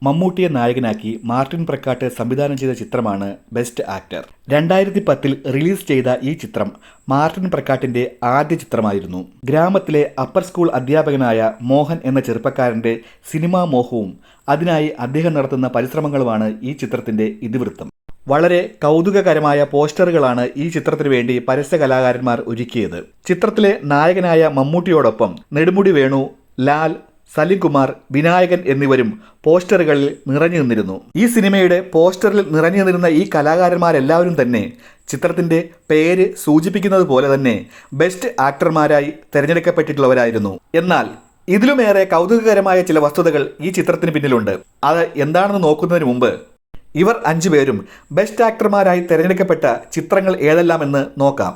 മമ്മൂട്ടിയെ നായകനാക്കി മാർട്ടിൻ പ്രക്കാട്ട് സംവിധാനം ചെയ്ത ചിത്രമാണ് ബെസ്റ്റ് ആക്ടർ. 2010 റിലീസ് ചെയ്ത ഈ ചിത്രം മാർട്ടിൻ പ്രക്കാട്ടിന്റെ ആദ്യ ചിത്രമായിരുന്നു. ഗ്രാമത്തിലെ അപ്പർ സ്കൂൾ അധ്യാപകനായ മോഹൻ എന്ന ചെറുപ്പക്കാരന്റെ സിനിമാ മോഹവും അതിനായി അദ്ദേഹം നടത്തുന്ന പരിശ്രമങ്ങളുമാണ് ഈ ചിത്രത്തിന്റെ ഇതിവൃത്തം. വളരെ കൗതുകകരമായ പോസ്റ്ററുകളാണ് ഈ ചിത്രത്തിനു വേണ്ടി പരസ്യ കലാകാരന്മാർ ഒരുക്കിയത്. ചിത്രത്തിലെ നായകനായ മമ്മൂട്ടിയോടൊപ്പം നെടുമുടി വേണു, ലാൽ, സലിം കുമാർ, വിനായകൻ എന്നിവരും പോസ്റ്ററുകളിൽ നിറഞ്ഞു നിന്നിരുന്നു. ഈ സിനിമയുടെ പോസ്റ്ററിൽ നിറഞ്ഞു നിന്നിരുന്ന ഈ കലാകാരന്മാരെല്ലാവരും തന്നെ ചിത്രത്തിന്റെ പേര് സൂചിപ്പിക്കുന്നത് പോലെ തന്നെ ബെസ്റ്റ് ആക്ടർമാരായി തിരഞ്ഞെടുക്കപ്പെട്ടിട്ടുള്ളവരായിരുന്നു. എന്നാൽ ഇതിലുമേറെ കൗതുകകരമായ ചില വസ്തുതകൾ ഈ ചിത്രത്തിന് പിന്നിലുണ്ട്. അത് എന്താണെന്ന് നോക്കുന്നതിന് മുമ്പ് ഇവർ 5 പേരും ബെസ്റ്റ് ആക്ടർമാരായി തിരഞ്ഞെടുക്കപ്പെട്ട ചിത്രങ്ങൾ ഏതെല്ലാമെന്ന് നോക്കാം.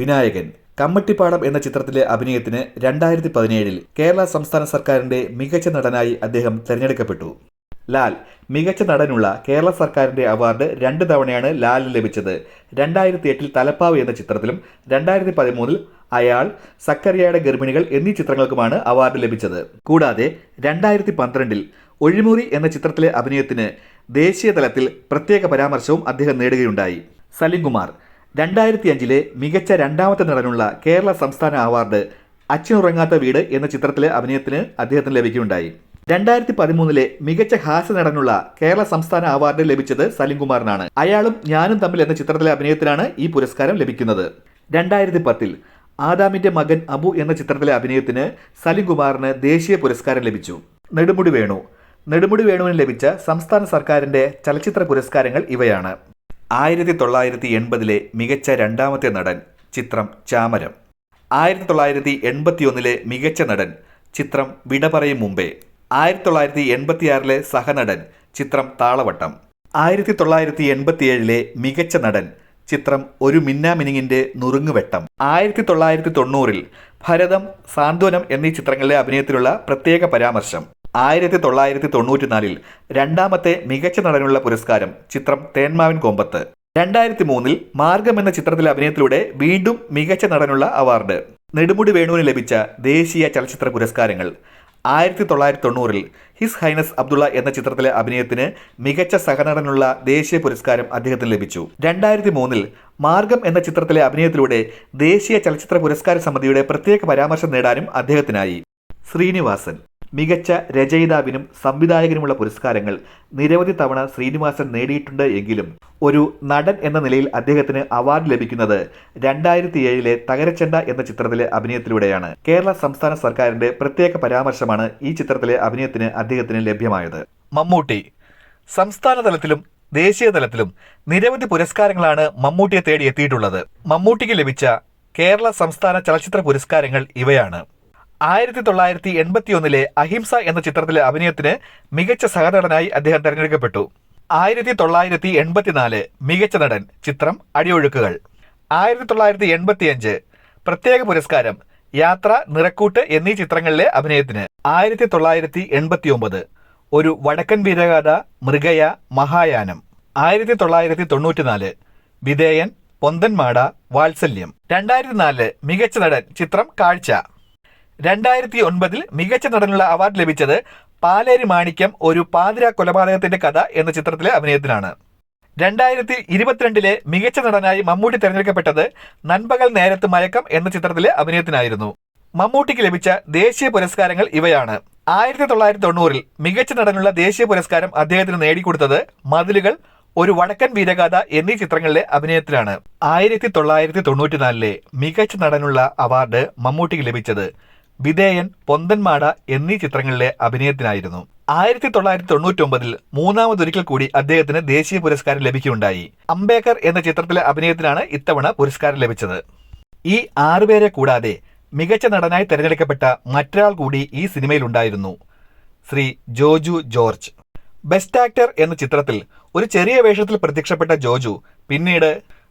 വിനായകൻ കമ്മട്ടിപ്പാടം എന്ന ചിത്രത്തിലെ അഭിനയത്തിന് 2017 കേരള സംസ്ഥാന സർക്കാരിന്റെ മികച്ച നടനായി അദ്ദേഹം തിരഞ്ഞെടുക്കപ്പെട്ടു. ലാൽ മികച്ച നടനുള്ള കേരള സർക്കാരിന്റെ അവാർഡ് 2 തവണയാണ് ലാലിന് ലഭിച്ചത്. 2008 തലപ്പാവ് എന്ന ചിത്രത്തിലും 2013 അയാൾ, സക്കറിയയുടെ ഗർഭിണികൾ എന്നീ ചിത്രങ്ങൾക്കുമാണ് അവാർഡ് ലഭിച്ചത്. കൂടാതെ 2012 ഒഴിമുറി എന്ന ചിത്രത്തിലെ അഭിനയത്തിന് ദേശീയ തലത്തിൽ പ്രത്യേക പരാമർശവും അദ്ദേഹം നേടുകയുണ്ടായി. സലിം കുമാർ 2005 മികച്ച രണ്ടാമത്തെ നടനുള്ള കേരള സംസ്ഥാന അവാർഡ് അച്ഛനുറങ്ങാത്ത വീട് എന്ന ചിത്രത്തിലെ അഭിനയത്തിന് അദ്ദേഹത്തിന് ലഭിക്കുകയുണ്ടായി. 2013 മികച്ച ഹാസ്യ നടനുള്ള കേരള സംസ്ഥാന അവാർഡ് ലഭിച്ചത് സലിം കുമാറിനാണ്. അയാളും ഞാനും തമ്മിൽ എന്ന ചിത്രത്തിലെ അഭിനയത്തിനാണ് ഈ പുരസ്കാരം ലഭിക്കുന്നത്. 2010 ആദാമിന്റെ മകൻ അബു എന്ന ചിത്രത്തിലെ അഭിനയത്തിന് സലിം കുമാറിന് ദേശീയ പുരസ്കാരം ലഭിച്ചു. നെടുമുടി വേണുവിന് ലഭിച്ച സംസ്ഥാന സർക്കാരിന്റെ ചലച്ചിത്ര പുരസ്കാരങ്ങൾ ഇവയാണ്. 1980 മികച്ച രണ്ടാമത്തെ നടൻ ചിത്രം ചാമരം. 1981 മികച്ച നടൻ ചിത്രം വിട പറയും മുമ്പേ. 1986 സഹനടൻ ചിത്രം താളവട്ടം. 1987 മികച്ച നടൻ ചിത്രം ഒരു മിന്നാമിനിങ്ങിന്റെ നുറുങ്ങുവെട്ടം. 1990 ഭരതം, സാന്ത്വനം എന്നീ ചിത്രങ്ങളിലെ അഭിനയത്തിനുള്ള പ്രത്യേക പരാമർശം. 1994 രണ്ടാമത്തെ മികച്ച നടനുള്ള പുരസ്കാരം ചിത്രം തേന്മാവിൻ കൊമ്പത്ത്. 2003 മാർഗം എന്ന ചിത്രത്തിലെ അഭിനയത്തിലൂടെ വീണ്ടും മികച്ച നടനുള്ള അവാർഡ്. നെടുമുടി വേണുവിന് ലഭിച്ച ദേശീയ ചലച്ചിത്ര പുരസ്കാരങ്ങൾ. 1990 ഹിസ് ഹൈനസ് അബ്ദുള്ള എന്ന ചിത്രത്തിലെ അഭിനയത്തിന് മികച്ച സഹനടനുള്ള ദേശീയ പുരസ്കാരം അദ്ദേഹത്തിന് ലഭിച്ചു. 2003 മാർഗം എന്ന ചിത്രത്തിലെ അഭിനയത്തിലൂടെ ദേശീയ ചലച്ചിത്ര പുരസ്കാര സമിതിയുടെ പ്രത്യേക പരാമർശം നേടാനും അദ്ദേഹത്തിനായി. ശ്രീനിവാസൻ മികച്ച രചയിതാവിനും സംവിധായകനുമുള്ള പുരസ്കാരങ്ങൾ നിരവധി തവണ ശ്രീനിവാസൻ നേടിയിട്ടുണ്ട് എങ്കിലും ഒരു നടൻ എന്ന നിലയിൽ അദ്ദേഹത്തിന് അവാർഡ് ലഭിക്കുന്നത് 2007 തകരച്ചെണ്ട എന്ന ചിത്രത്തിലെ അഭിനയത്തിലൂടെയാണ്. കേരള സംസ്ഥാന സർക്കാരിന്റെ പ്രത്യേക പരാമർശമാണ് ഈ ചിത്രത്തിലെ അഭിനയത്തിന് അദ്ദേഹത്തിന് ലഭ്യമായത്. മമ്മൂട്ടി സംസ്ഥാന തലത്തിലും ദേശീയ തലത്തിലും നിരവധി പുരസ്കാരങ്ങളാണ് മമ്മൂട്ടിയെ തേടി എത്തിയിട്ടുള്ളത്. മമ്മൂട്ടിക്ക് ലഭിച്ച കേരള സംസ്ഥാന ചലച്ചിത്ര പുരസ്കാരങ്ങൾ ഇവയാണ്. 1981 അഹിംസ എന്ന ചിത്രത്തിലെ അഭിനയത്തിന് മികച്ച സഹനടനായി അദ്ദേഹം തെരഞ്ഞെടുക്കപ്പെട്ടു. 1984 മികച്ച നടൻ ചിത്രം അടിയൊഴുക്കുകൾ. 1985 പ്രത്യേക പുരസ്കാരം യാത്ര, നിറക്കൂട്ട് എന്നീ ചിത്രങ്ങളിലെ അഭിനയത്തിന്. 1989 ഒരു വടക്കൻ വീരഗാഥ, മൃഗയ, മഹായാനം. 1994 വിധേയൻ, പൊന്തന്മാട, വാത്സല്യം. 2004 മികച്ച നടൻ ചിത്രം കാഴ്ച. 2009 മികച്ച നടനുള്ള അവാർഡ് ലഭിച്ചത് പാലേരി മാണിക്യം ഒരു പാതിര കൊലപാതകത്തിന്റെ കഥ എന്ന ചിത്രത്തിലെ അഭിനയത്തിനാണ്. 2022 മികച്ച നടനായി മമ്മൂട്ടി തെരഞ്ഞെടുക്കപ്പെട്ടത് നൻപകൽ നേരത്ത് മയക്കം എന്ന ചിത്രത്തിലെ അഭിനയത്തിനായിരുന്നു. മമ്മൂട്ടിക്ക് ലഭിച്ച ദേശീയ പുരസ്കാരങ്ങൾ ഇവയാണ്. 1990 മികച്ച നടനുള്ള ദേശീയ പുരസ്കാരം അദ്ദേഹത്തിന് നേടിക്കൊടുത്തത് മതിലുകൾ, ഒരു വടക്കൻ വീരഗാഥ എന്നീ ചിത്രങ്ങളിലെ അഭിനയത്തിലാണ്. 1994 മികച്ച നടനുള്ള അവാർഡ് മമ്മൂട്ടിക്ക് ലഭിച്ചത് വിധേയൻ, പൊന്തന്മാട എന്നീ ചിത്രങ്ങളിലെ അഭിനയത്തിനായിരുന്നു. 1999 മൂന്നാമതൊരിക്കൽ കൂടി അദ്ദേഹത്തിന് ദേശീയ പുരസ്കാരം ലഭിക്കുകയുണ്ടായി. അംബേദ്കർ എന്ന ചിത്രത്തിലെ അഭിനയത്തിനാണ് ഇത്തവണ പുരസ്കാരം ലഭിച്ചത്. ഈ 6 പേരെ കൂടാതെ മികച്ച നടനായി തെരഞ്ഞെടുക്കപ്പെട്ട മറ്റൊരാൾ കൂടി ഈ സിനിമയിലുണ്ടായിരുന്നു, ശ്രീ ജോജു ജോർജ്. ബെസ്റ്റ് ആക്ടർ എന്ന ചിത്രത്തിൽ ഒരു ചെറിയ വേഷത്തിൽ പ്രത്യക്ഷപ്പെട്ട ജോജു പിന്നീട്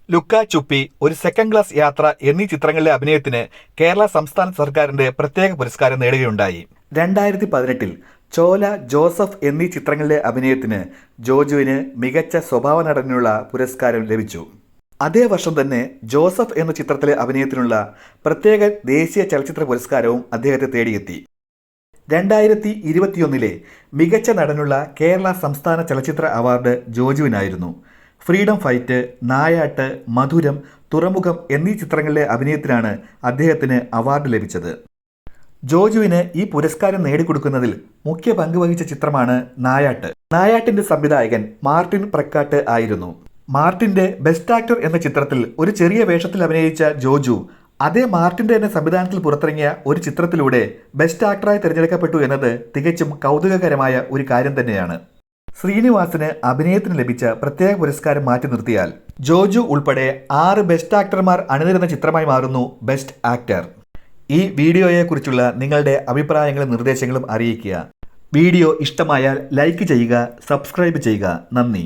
ലുക്ക ചുപ്പി, ഒരു സെക്കൻഡ് ക്ലാസ് യാത്ര എന്നീ ചിത്രങ്ങളിലെ അഭിനയത്തിന് കേരള സംസ്ഥാന സർക്കാരിന്റെ പ്രത്യേക പുരസ്കാരം നേടുകയുണ്ടായി. 2018 ചോല, ജോസഫ് എന്നീ ചിത്രങ്ങളിലെ അഭിനയത്തിന് ജോജുവിന് മികച്ച സ്വഭാവ നടനുള്ള പുരസ്കാരം ലഭിച്ചു. അതേ വർഷം തന്നെ ജോസഫ് എന്ന ചിത്രത്തിലെ അഭിനയത്തിനുള്ള പ്രത്യേക ദേശീയ ചലച്ചിത്ര പുരസ്കാരവും അദ്ദേഹത്തെ തേടിയെത്തി. 2021 മികച്ച നടനുള്ള കേരള സംസ്ഥാന ചലച്ചിത്ര അവാർഡ് ജോജുവിനായിരുന്നു. ഫ്രീഡം ഫൈറ്റ്, നായാട്ട്, മധുരം, തുറമുഖം എന്നീ ചിത്രങ്ങളിലെ അഭിനയത്തിനാണ് അദ്ദേഹത്തിന് അവാർഡ് ലഭിച്ചത്. ജോജുവിന് ഈ പുരസ്കാരം നേടിക്കൊടുക്കുന്നതിൽ മുഖ്യ പങ്ക് വഹിച്ച ചിത്രമാണ് നായാട്ട്. നായാട്ടിന്റെ സംവിധായകൻ മാർട്ടിൻ പ്രക്കാട്ട് ആയിരുന്നു. മാർട്ടിന്റെ ബെസ്റ്റ് ആക്ടർ എന്ന ചിത്രത്തിൽ ഒരു ചെറിയ വേഷത്തിൽ അഭിനയിച്ച ജോജു അതേ മാർട്ടിന്റെ തന്നെ സംവിധാനത്തിൽ പുറത്തിറങ്ങിയ ഒരു ചിത്രത്തിലൂടെ ബെസ്റ്റ് ആക്ടറായി തിരഞ്ഞെടുക്കപ്പെട്ടു എന്നത് തികച്ചും കൗതുകകരമായ ഒരു കാര്യം തന്നെയാണ്. ശ്രീനിവാസിന് അഭിനയത്തിന് ലഭിച്ച പ്രത്യേക പുരസ്കാരം മാറ്റി നിർത്തിയാൽ ജോജു ഉൾപ്പെടെ 6 ബെസ്റ്റ് ആക്ടർമാർ അണിനിരുന്ന ചിത്രമായി മാറുന്നു ബെസ്റ്റ് ആക്ടർ. ഈ വീഡിയോയെക്കുറിച്ചുള്ള നിങ്ങളുടെ അഭിപ്രായങ്ങളും നിർദ്ദേശങ്ങളും അറിയിക്കുക. വീഡിയോ ഇഷ്ടമായാൽ ലൈക്ക് ചെയ്യുക, സബ്സ്ക്രൈബ് ചെയ്യുക. നന്ദി.